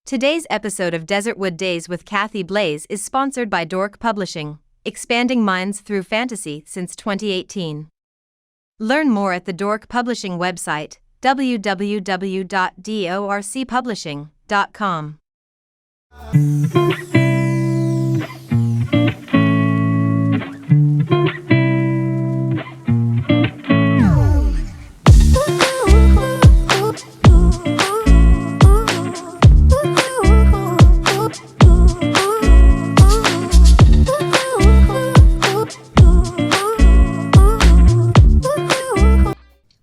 Today's episode of Desertwood Days with Kathy Blaze is sponsored by Dork Publishing, expanding minds through fantasy since 2018. Learn more at the Dork Publishing website, www.dorcpublishing.com.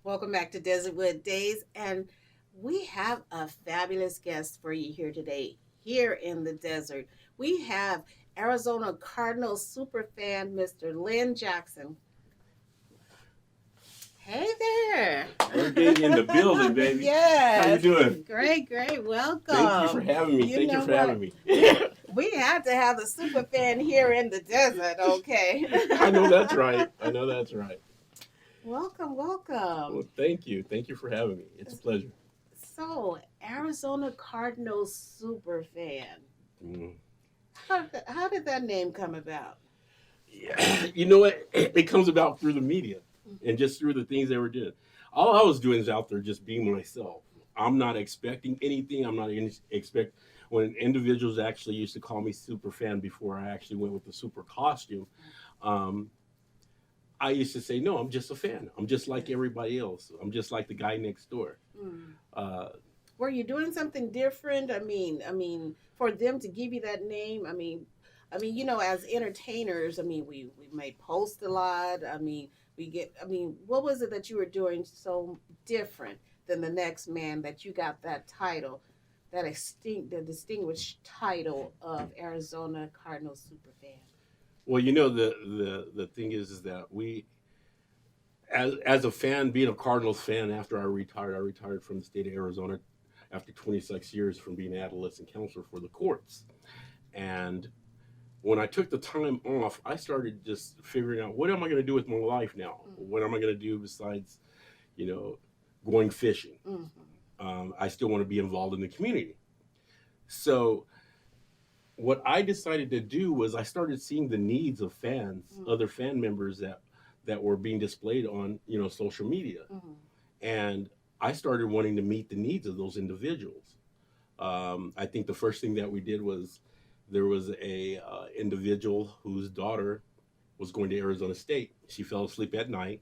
Welcome back to Desertwood Days, and we have a fabulous guest for you here today. Here in the desert, we have Arizona Cardinals superfan, Mr. Lynn Jackson. Hey there. Everything in the building, baby. Yes. How you doing? Great. Welcome. Thank you for having me. You know having me. We had to have the superfan here in the desert, okay? I know that's right. Welcome. Well, thank you. Thank you for having me. It's a pleasure. So, Arizona Cardinals superfan. Mm. How did that name come about? Yeah. You know what? It comes about through the media and just through the things they were doing. All I was doing is out there just being myself. I'm not expecting anything. I'm not expect when individuals actually used to call me superfan before I actually went with the super costume. I used to say, no, I'm just a fan. I'm just like everybody else. I'm just like the guy next door. Were you doing something different? I mean, for them to give you that name, I mean, you know, as entertainers, I mean, we may post a lot. What was it that you were doing so different than the next man that you got that title, the distinguished title of Arizona Cardinals superfan? Well, you know, the thing is that we, as a fan, being a Cardinals fan, after I retired from the state of Arizona after 26 years from being an adolescent counselor for the courts. And when I took the time off, I started just figuring out, what am I going to do with my life now? What am I going to do besides, going fishing? I still want to be involved in the community. So what I decided to do was I started seeing the needs of fans, other fan members that were being displayed on, social media. And I started wanting to meet the needs of those individuals. I think the first thing that we did was there was a individual whose daughter was going to Arizona State. She fell asleep at night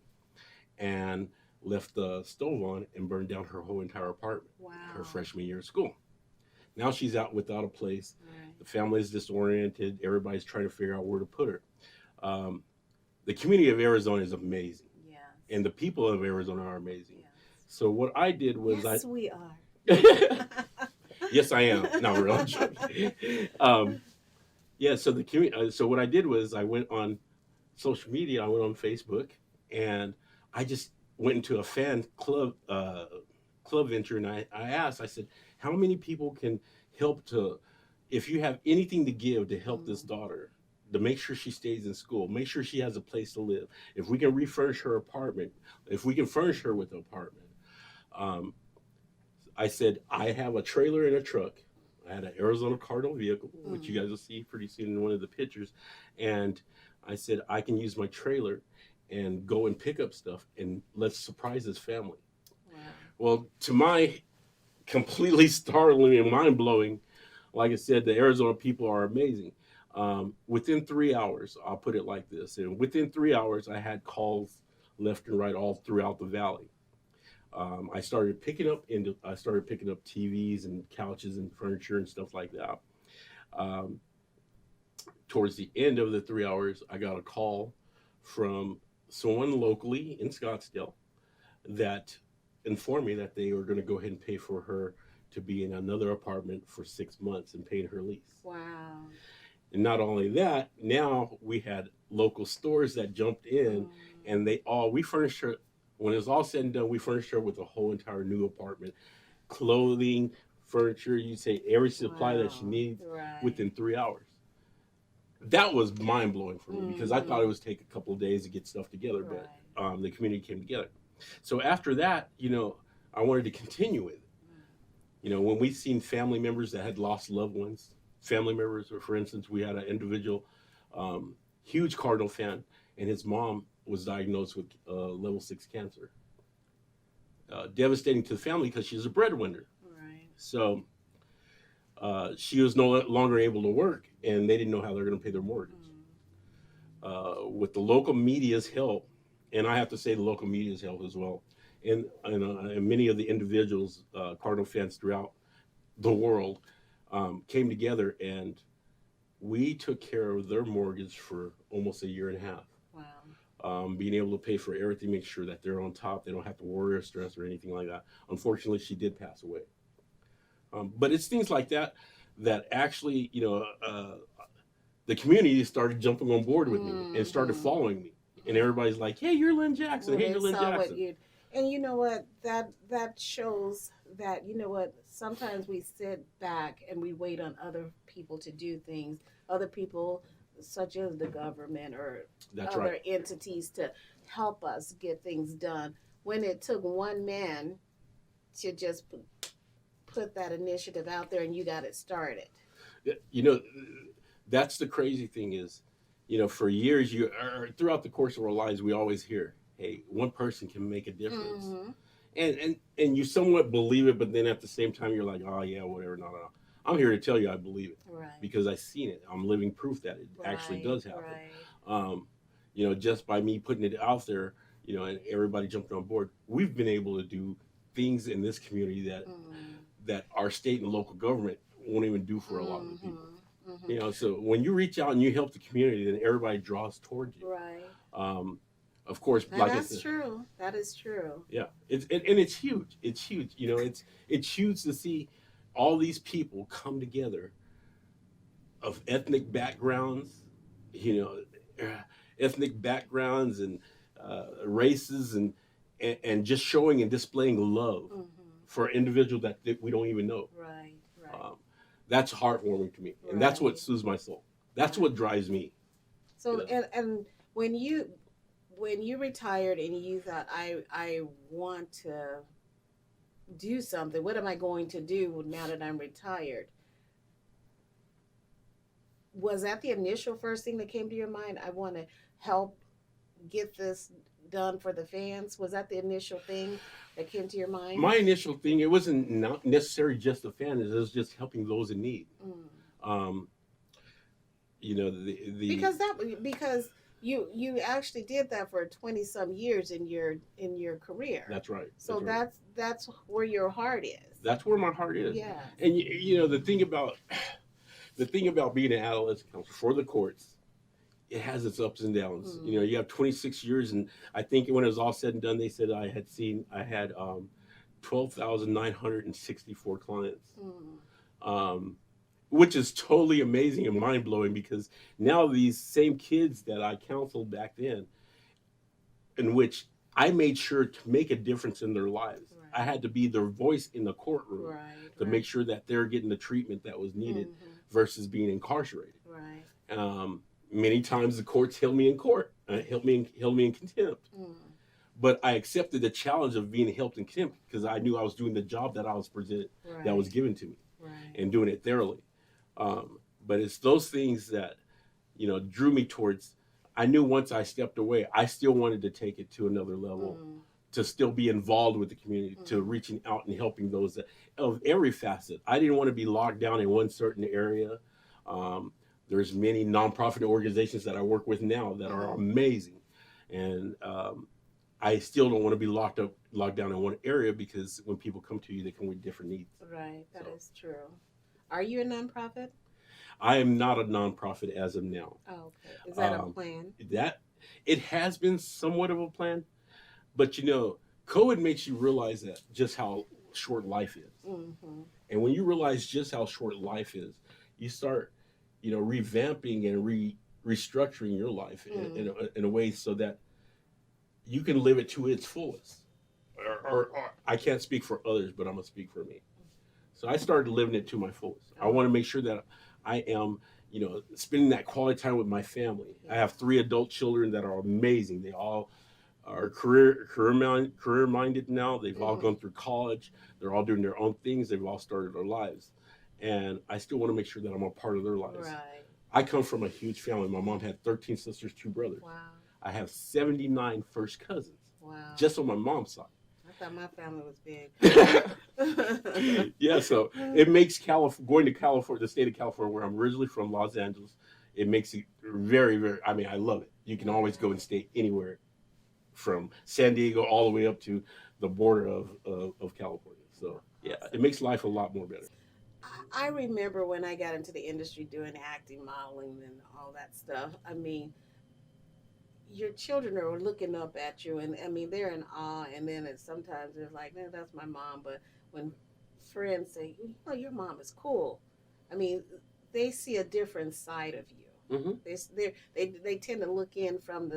and left the stove on and burned down her whole entire apartment. Wow. Her freshman year of school. Now she's out without a place. Right. The family is disoriented. Everybody's trying to figure out where to put her. The community of Arizona is amazing. Yes. And the people of Arizona are amazing. Yes. So what I did was yes, we are. Yes, I am. No, really. So what I did was I went on social media. I went on Facebook, and I just went into a fan club venture, and I asked. I said, how many people can help if you have anything to give to help this daughter, to make sure she stays in school, make sure she has a place to live. If we can refurnish her apartment, if we can furnish her with an apartment. I said, I have a trailer and a truck. I had an Arizona Cardinal vehicle, which you guys will see pretty soon in one of the pictures. And I said, I can use my trailer and go and pick up stuff and let's surprise this family. Wow. Well, to my completely startling and mind-blowing, like I said, the Arizona people are amazing. Within 3 hours, I'll put it like this, and within 3 hours, I had calls left and right all throughout the valley. I started picking up TVs and couches and furniture and stuff like that. Towards the end of the 3 hours, I got a call from someone locally in Scottsdale that informed me that they were going to go ahead and pay for her to be in another apartment for 6 months and paying her lease. Wow. And not only that, now we had local stores that jumped in, and we furnished her. When it was all said and done, we furnished her with a whole entire new apartment, clothing, furniture, you say every supply that she needs within 3 hours. That was mind blowing for me because I thought it would take a couple of days to get stuff together, but the community came together. So after that, I wanted to continue with it. You know, when we've seen family members that had lost loved ones, family members, or for instance, we had an individual, huge Cardinal fan, and his mom was diagnosed with level 6 cancer. Devastating to the family because she's a breadwinner. Right. So she was no longer able to work, and they didn't know how they're going to pay their mortgage. With the local media's help, and I have to say the local media's help as well, and many of the individuals, Cardinal fans throughout the world, came together, and we took care of their mortgage for almost a year and a half. Wow. Being able to pay for everything, make sure that they're on top, they don't have to worry or stress or anything like that. Unfortunately, she did pass away. But it's things like that that actually, the community started jumping on board with me and started following me. And everybody's like, "Hey, you're Lynn Jackson. Well, Hey, they you're Lynn saw what Jackson." you, and you know what? That shows that, you know what? Sometimes we sit back and we wait on other people to do things. Other people, such as the government or That's other right. entities, to help us get things done. When it took one man to just put that initiative out there and you got it started. You know, that's the crazy thing is, for years, throughout the course of our lives, we always hear, "Hey, one person can make a difference," Mm-hmm. and you somewhat believe it, but then at the same time, you're like, "Oh yeah, whatever." No, no, no. I'm here to tell you, I believe it Right. because I've seen it. I'm living proof that it actually does happen. Right. Um, just by me putting it out there, and everybody jumping on board, we've been able to do things in this community that our state and local government won't even do for a lot of the people. So when you reach out and you help the community, then everybody draws towards you. Right. Of course, And like I that's said, true. That is true. yeah, and it's huge. It's huge. It's huge to see all these people come together of ethnic backgrounds, you know, ethnic backgrounds and races and just showing and displaying love for an individual that we don't even know. Right. Right. That's heartwarming to me, and that's what Right. soothes my soul. That's Right. what drives me. So and when you retired and you thought, I want to do something, what am I going to do now that I'm retired? Was that the initial first thing that came to your mind? I want to help get this done for the fans. Was that the initial thing that came to your mind? My initial thing, it wasn't not necessarily just the fans; it was just helping those in need. Um, the Because you actually did that for 20 some years in your career. That's right. So That's right. that's where your heart is. That's where my heart is. Yeah. And the thing about being an adolescent counselor for the courts, it has its ups and downs. You have 26 years, and I think when it was all said and done, they said I had 12,964 clients. Which is totally amazing and mind blowing because now these same kids that I counseled back then, in which I made sure to make a difference in their lives. Right. I had to be their voice in the courtroom to make sure that they're getting the treatment that was needed versus being incarcerated. Right. Many times the courts held me in court, held me in contempt. But I accepted the challenge of being held in contempt because I knew I was doing the job that I was presented, that was given to me, and doing it thoroughly. But it's those things that, drew me towards. I knew once I stepped away, I still wanted to take it to another level, to still be involved with the community, to reaching out and helping those of every facet. I didn't want to be locked down in one certain area. There's many nonprofit organizations that I work with now that are amazing, and I still don't want to be locked down in one area because when people come to you, they come with different needs. Right. That is true. Are you a nonprofit? I am not a nonprofit as of now. Oh, okay. Is that a plan? That it has been somewhat of a plan, but COVID makes you realize that just how short life is. And when you realize just how short life is, you start, revamping and restructuring your life in a way so that you can live it to its fullest. Or I can't speak for others, but I'm gonna speak for me. So I started living it to my fullest. I want to make sure that I am, spending that quality time with my family. I have 3 adult children that are amazing. They all are career minded now. They've all gone through college. They're all doing their own things. They've all started their lives, and I still want to make sure that I'm a part of their lives. Right. I come from a huge family. My mom had 13 sisters, 2 brothers. Wow. I have 79 first cousins, Wow. just on my mom's side. I thought my family was big. Yeah, so it makes going to California, the state of California, where I'm originally from, Los Angeles, it makes it very, very, I mean, I love it. You can always go and stay anywhere from San Diego all the way up to the border of California. So, yeah, it makes life a lot more better. I remember when I got into the industry doing acting, modeling, and all that stuff. I mean, your children are looking up at you, and I mean, they're in awe. And then sometimes they're like, "No, that's my mom." But when friends say, "Oh, your mom is cool," I mean, they see a different side of you. Mm-hmm. They tend to look in from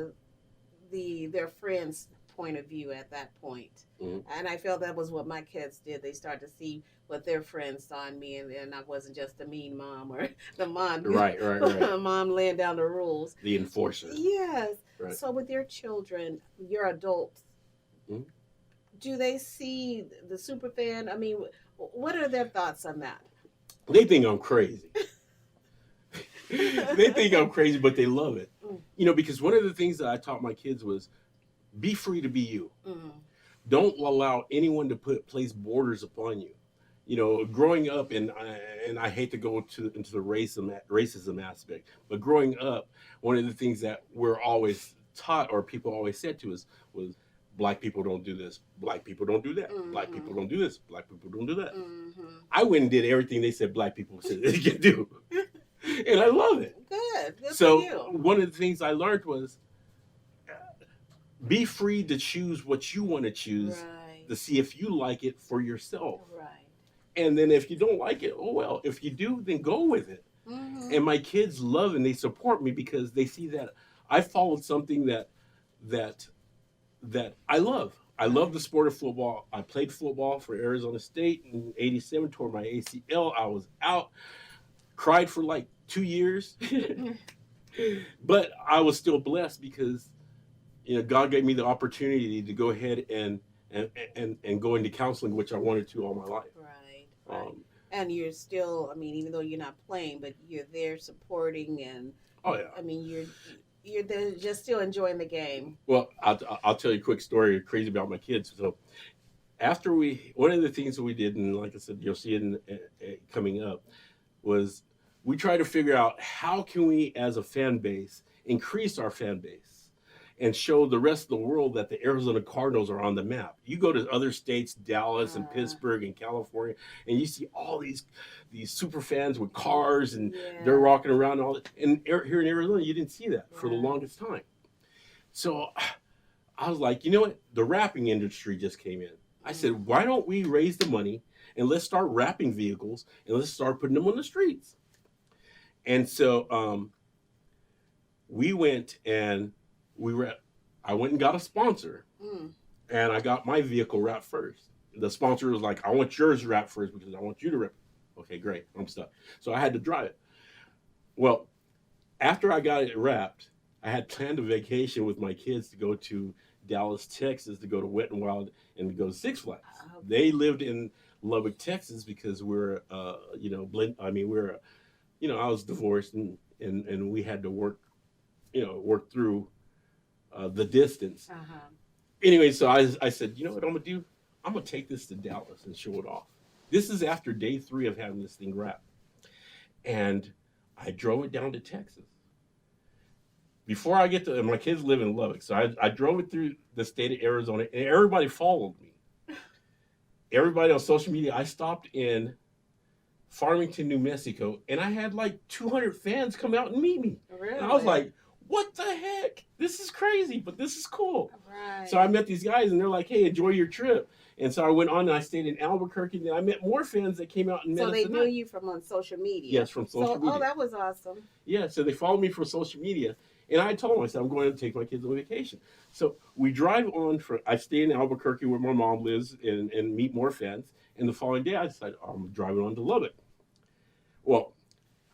their friends' point of view at that point. Mm-hmm. And I felt that was what my kids did. They started to see what their friends saw in me, and I wasn't just a mean mom or the mom, Right. mom laying down the rules. The enforcer. Yes. Right. So with your children, your adults, Mhm. do they see the Superfan? I mean, what are their thoughts on that? They think I'm crazy. They think I'm crazy, but they love it. You know, because one of the things that I taught my kids was be free to be you. Mm. Don't allow anyone to place borders upon you. You know, growing up, and I hate to go into the racism aspect, but growing up, one of the things that we're always taught, or people always said to us, was black people don't do this, black people don't do that, black people don't do this, black people don't do that. Mm-hmm. I went and did everything they said black people said they could do, and I love it. Good So for you. one of the things I learned was be free to choose what you want to choose, Right. to see if you like it for yourself. Right. And then if you don't like it, oh well. If you do, then go with it. Mm-hmm. And my kids love and they support me because they see that I followed something that I love. I love the sport of football. I played football for Arizona State in '87, tore my ACL. I was out, cried for like 2 years. But I was still blessed because, you know, God gave me the opportunity to go ahead and go into counseling, which I wanted to all my life. Right. Right. And you're still, I mean, even though you're not playing, but you're there supporting, and Oh yeah. I mean, you're there just still enjoying the game. Well, I'll tell you a quick story crazy about my kids. So after one of the things that we did, and like I said, you'll see it coming up, was we tried to figure out how can we, as a fan base, increase our fan base and show the rest of the world that the Arizona Cardinals are on the map. You go to other states, Dallas and Pittsburgh and California, and you see all these super fans with cars, and they're walking around and all that. And here in Arizona, you didn't see that for the longest time. So I was like, you know what? The wrapping industry just came in. I said, why don't we raise the money and let's start wrapping vehicles and let's start putting them on the streets. And so we went and I went and got a sponsor, and I got my vehicle wrapped first. The sponsor was like, I want yours wrapped first because I want you to wrap it. Okay, great. I'm stuck. So I had to drive it. Well, after I got it wrapped, I had planned a vacation with my kids to go to Dallas, Texas, to go to Wet and Wild and to go to Six Flags. They lived in Lubbock, Texas, because I was divorced, and we had to work through the distance. Anyway, so I said, you know what I'm gonna do? I'm gonna take this to Dallas and show it off. This is after day 3 of having this thing wrapped, and I drove it down to Texas. Before I get to, my kids live in Lubbock, so I drove it through the state of Arizona, and everybody followed me. Everybody on social media. I stopped in Farmington, New Mexico, and I had like 200 fans come out and meet me. Really? And I was like, what the heck? This is crazy, but this is cool. Right. So I met these guys, and they're like, hey, enjoy your trip. And so I went on, and I stayed in Albuquerque, and then I met more fans that came out and met us. So they knew tonight. you from on social media? Yes, from social media. Oh, that was awesome. Yeah, so they followed me from social media. And I told them, I said, I'm going to take my kids on vacation. So we drive on I stay in Albuquerque where my mom lives and meet more fans. And the following day I decided, I'm driving on to Lubbock. Well,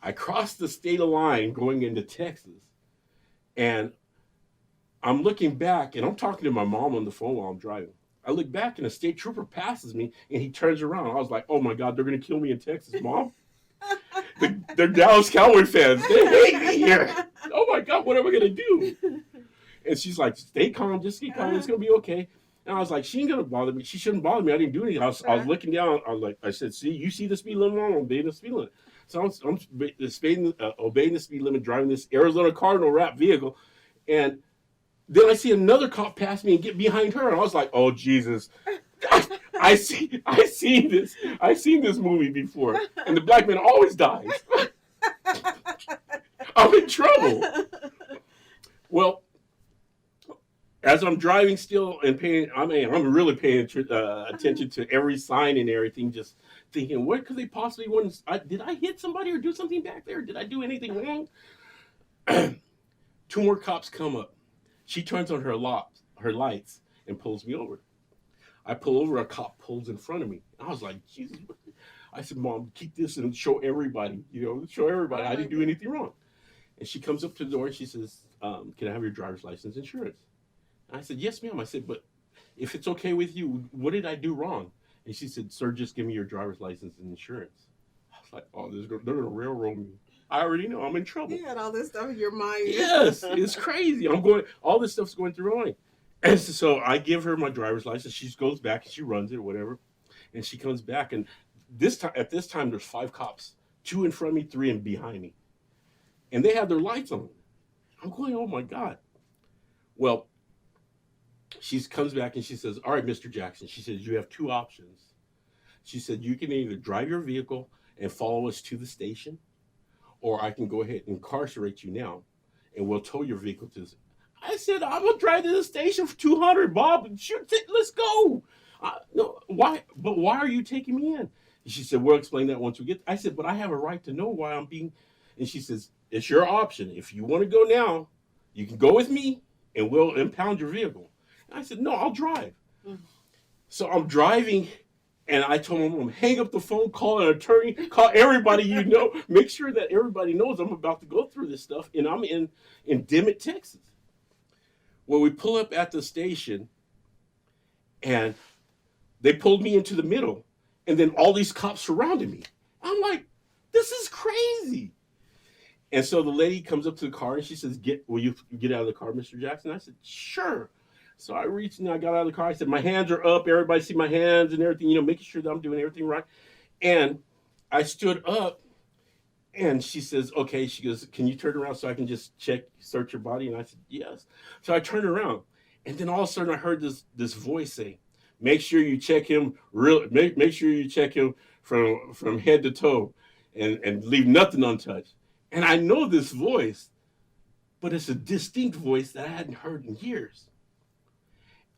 I crossed the state line going into Texas. And I'm looking back, and I'm talking to my mom on the phone while I'm driving. I look back, and a state trooper passes me, and he turns around. I was like, "Oh my God, they're gonna kill me in Texas, Mom." They're Dallas Cowboy fans. They hate me here. Oh my God, what am I gonna do? And she's like, "Stay calm, just stay calm. It's gonna be okay." And I was like, "She ain't gonna bother me. She shouldn't bother me. I didn't do anything." I was looking down. I said, "See, you see the speed limit? I'm obeying the speed limit." So I'm obeying the speed limit, driving this Arizona Cardinal wrapped vehicle, and then I see another cop pass me and get behind her, and I was like, "Oh Jesus!" I seen this movie before, and the black man always dies. I'm in trouble. Well, as I'm driving still and I'm really paying attention to every sign and everything, just thinking, what could they possibly want? Did I hit somebody or do something back there? Did I do anything wrong? 2 more cops come up. She turns on her lights, and pulls me over. I pull over, a cop pulls in front of me. I was like, Jesus. I said, Mom, keep this and show everybody, I didn't do anything wrong. And she comes up to the door and she says, can I have your driver's license, insurance? And I said, yes, ma'am. I said, but if it's okay with you, what did I do wrong? And she said, sir, just give me your driver's license and insurance. I was like, oh, they're going to railroad me. I already know I'm in trouble. You had all this stuff in your mind. Yes, it's crazy. All this stuff's going through my mind. And so I give her my driver's license. She goes back and she runs it or whatever. And she comes back. And at this time, there's 5 cops, 2 in front of me, 3 in behind me. And they have their lights on. I'm going, oh my God. Well, she comes back and she says, all right, Mr. Jackson. She says, you have 2 options. She said, you can either drive your vehicle and follow us to the station, or I can go ahead and incarcerate you now, and we'll tow your vehicle to this. I said, I'm going to drive to the station for $200, Bob. Shoot, let's go. No, why? But why are you taking me in? And she said, we'll explain that once we get. I said, but I have a right to know why I'm being. And she says, it's your option. If you want to go now, you can go with me, and we'll impound your vehicle. And I said, no, I'll drive. Mm-hmm. So I'm driving. And I told my mom, hang up the phone, call an attorney, call everybody you know, make sure that everybody knows I'm about to go through this stuff, and I'm in Dimmitt, Texas. Well, we pull up at the station, and they pulled me into the middle, and then all these cops surrounded me. I'm like, this is crazy. And so the lady comes up to the car, and she says, will you get out of the car, Mr. Jackson? I said, sure. So I reached and I got out of the car. I said, my hands are up. Everybody see my hands and everything, making sure that I'm doing everything right. And I stood up, and she says, okay. She goes, can you turn around so I can just search your body? And I said, yes. So I turned around, and then all of a sudden I heard this voice say, make sure you check him make sure you check him from head to toe and leave nothing untouched. And I know this voice, but it's a distinct voice that I hadn't heard in years.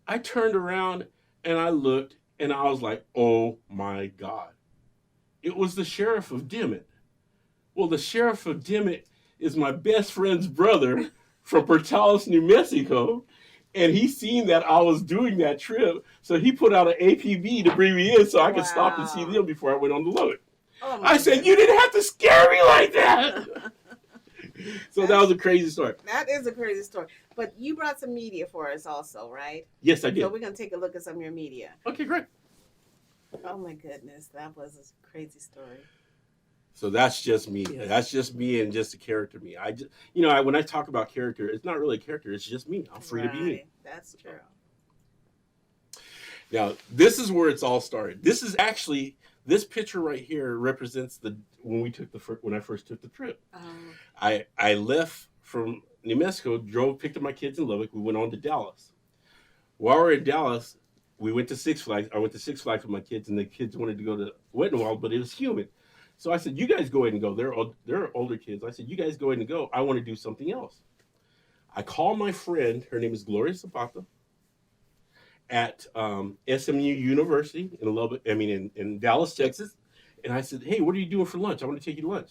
I turned around and I looked, and I was like, oh my God. It was the sheriff of Dimmitt. Well, the sheriff of Dimmitt is my best friend's brother from Portales, New Mexico. And he seen that I was doing that trip. So he put out an APB to bring me in so I could stop and see them before I went on the load. Oh I said, goodness. You didn't have to scare me like that. So that was a crazy story. That is a crazy story. But you brought some media for us also, right? Yes, I did. So we're going to take a look at some of your media. Okay, great. Oh, my goodness. That was a crazy story. So that's just me. That's just me and just a character me. When I talk about character, it's not really a character. It's just me. I'm free to be me. That's true. Now, this is where it's all started. This is actually... This picture right here represents when I first took the trip. I left from New Mexico, picked up my kids in Lubbock. We went on to Dallas. While we were in Dallas, we went to Six Flags. I went to Six Flags with my kids, and the kids wanted to go to Wet n Wild, but it was humid. So I said, "You guys go ahead and go." They're older kids. I said, "You guys go ahead and go. I want to do something else." I called my friend. Her name is Gloria Zapata. At SMU University in Dallas, Texas. And I said, hey, what are you doing for lunch? I want to take you to lunch.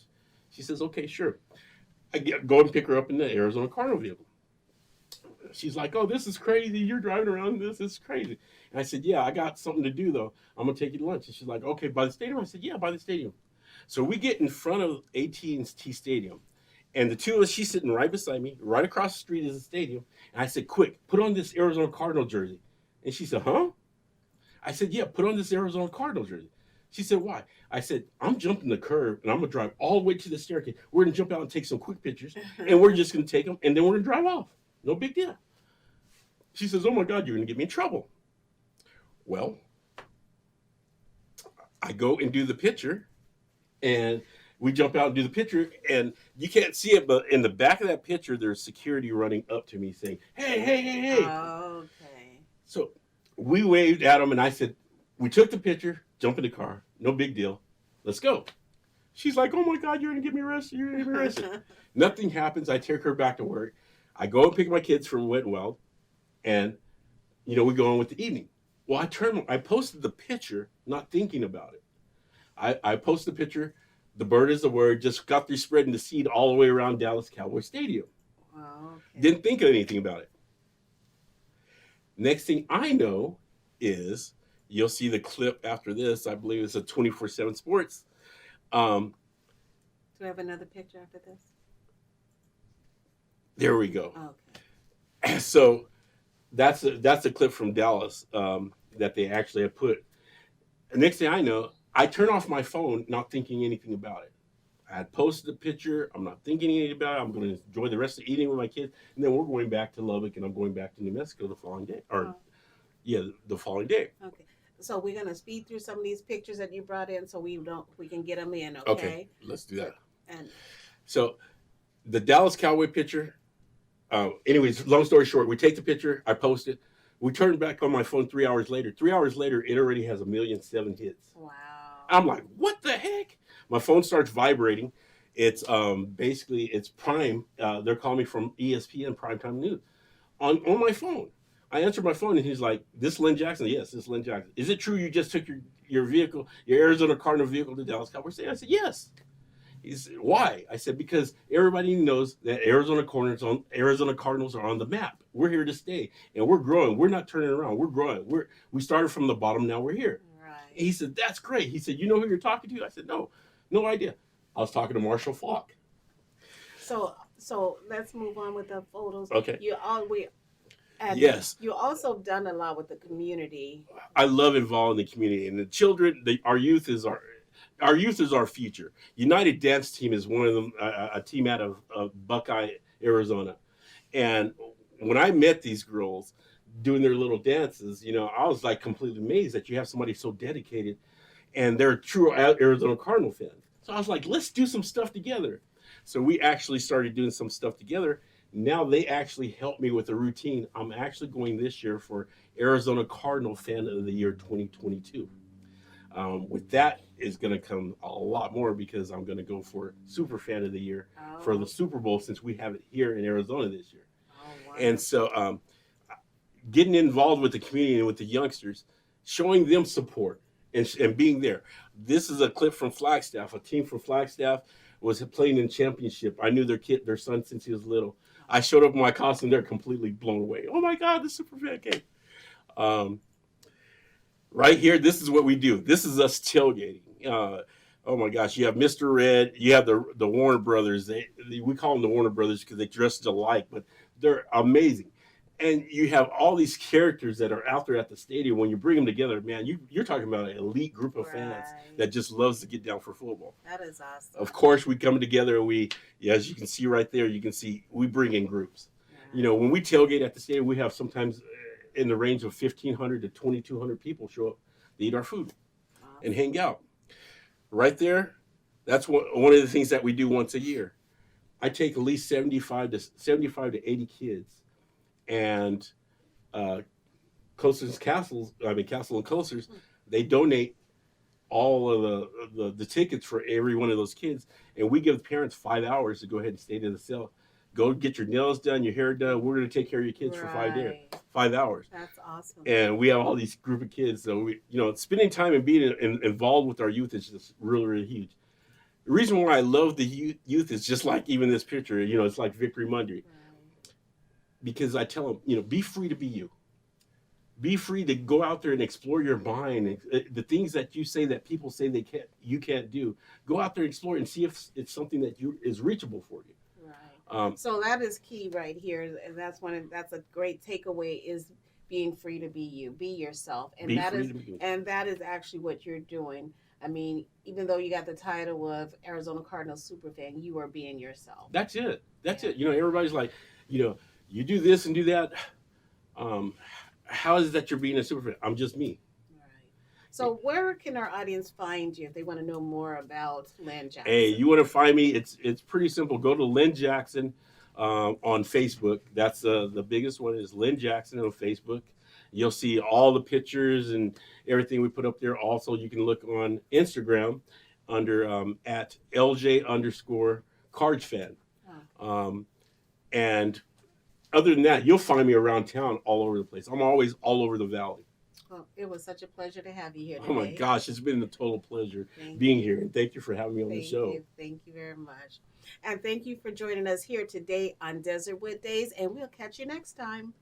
She says, okay, sure. I go and pick her up in the Arizona Cardinal vehicle. She's like, oh, this is crazy. You're driving around. This is crazy. And I said, yeah, I got something to do, though. I'm going to take you to lunch. And she's like, okay, by the stadium? I said, yeah, by the stadium. So we get in front of AT&T Stadium. And the two of us, she's sitting right beside me, right across the street is the stadium. And I said, quick, put on this Arizona Cardinal jersey. And she said, huh? I said, yeah, put on this Arizona Cardinal jersey. She said, why? I said, I'm jumping the curb and I'm going to drive all the way to the staircase. We're going to jump out and take some quick pictures. And we're just going to take them and then we're going to drive off. No big deal. She says, oh my God, you're going to get me in trouble. Well, I go and do the picture and we jump out and do the picture, and you can't see it, but in the back of that picture, there's security running up to me saying, hey, hey, hey, hey. Okay. So we waved at them, and I said, we took the picture, jump in the car, no big deal, let's go. She's like, oh my God, you're going to get me arrested, you're going to get me arrested. Nothing happens. I take her back to work. I go and pick my kids from Wet and Wild, and, we go on with the evening. Well, I posted the picture, not thinking about it. I posted the picture. The bird is the word. Just got through spreading the seed all the way around Dallas Cowboy Stadium. Wow, okay. Didn't think of anything about it. Next thing I know is, you'll see the clip after this. I believe it's a 24/7 Sports. Do we have another picture after this? There we go. Okay. So that's a clip from Dallas that they actually have put. Next thing I know, I turn off my phone, not thinking anything about it. I had posted the picture. I'm not thinking anything about it. I'm going to enjoy the rest of the evening with my kids. And then we're going back to Lubbock, and I'm going back to New Mexico the following day. The following day. Okay. So we're going to speed through some of these pictures that you brought in so we can get them in, okay? Let's do that. And So the Dallas Cowboy picture, anyways, long story short, we take the picture. I post it. We turn back on my phone 3 hours later. 3 hours later, it already has 1,000,007 hits. wow. I'm like, what the heck? My phone starts vibrating. It's basically it's Prime. They're calling me from ESPN Primetime News on my phone. I answer my phone and he's like, "This Lynn Jackson?" Yes, this is Lynn Jackson. Is it true you just took your vehicle, your Arizona Cardinal vehicle to Dallas Cowboys? I said, yes. He said, why? I said, because everybody knows that Arizona Cardinals are on the map. We're here to stay, and we're growing. We're not turning around. We're growing. We started from the bottom. Now we're here. Right. He said, that's great. He said, you know who you're talking to? I said, no idea. I was talking to Marshall Falk. So let's move on with the photos. Okay. Yes. You also done a lot with the community. I love involving the community and the children. Our youth is our future. United Dance Team is one of them, a team out of Buckeye, Arizona. And when I met these girls doing their little dances, I was like completely amazed that you have somebody so dedicated, and they're true Arizona Cardinal fans. So I was like, let's do some stuff together. So we actually started doing some stuff together. Now they actually help me with a routine. I'm actually going this year for Arizona Cardinal Fan of the Year 2022. With that is going to come a lot more because I'm going to go for Superfan of the Year for the Super Bowl, since we have it here in Arizona this year. Oh, wow. And so getting involved with the community and with the youngsters, showing them support and being there. This is a clip from Flagstaff. A team from Flagstaff was playing in championship. I knew their son since he was little. I showed up in my costume. They're completely blown away. Oh my God, the Superfan came. Right here, this is what we do. This is us tailgating. Oh my gosh, you have Mr. Red. You have the Warner Brothers. We call them the Warner Brothers because they dress alike, but they're amazing. And you have all these characters that are out there at the stadium. When you bring them together, man, you're talking about an elite group of fans that just loves to get down for football. That is awesome. Of course, we come together and as you can see right there, we bring in groups. Yeah. When we tailgate at the stadium, we have sometimes in the range of 1,500 to 2,200 people show up to eat our food and hang out. Right there, that's one of the things that we do once a year. I take at least 75 to 80 kids. And Castle and Coasters, they donate all of the tickets for every one of those kids, and we give parents 5 hours to go ahead and stay in the cell, go get your nails done, your hair done. We're going to take care of your kids for 5 hours. That's awesome. And we have all these group of kids, so spending time and being involved with our youth is just really, really huge. The reason why I love the youth is just like even this picture. It's like Victory Monday. Because I tell them, be free to be you. Be free to go out there and explore your mind. The things that you say that people say you can't do. Go out there and explore and see if it's something that is reachable for you. So that is key right here, and that's a great takeaway is being free to be you, be yourself, and Be free to be. that is actually what you're doing. I mean, even though you got the title of Arizona Cardinals super fan, you are being yourself. That's it. That's Yeah. it. Everybody's like, you do this and do that. Um, how is it that you're being a super fan? I'm just me. Right. So where can our audience find you if they want to know more about Lynn Jackson? Hey, you want to find me? It's pretty simple. Go to Lynn Jackson on Facebook. That's the biggest one is Lynn Jackson on Facebook. You'll see all the pictures and everything we put up there. Also, you can look on Instagram under at LJ underscore Cards fan. Oh. And other than that, you'll find me around town all over the place. I'm always all over the valley. Well, it was such a pleasure to have you here today. Oh my gosh, it's been a total pleasure Thank being you. here, and thank you for having me on the show. Thank you very much. And thank you for joining us here today on Desertwood Days, and we'll catch you next time.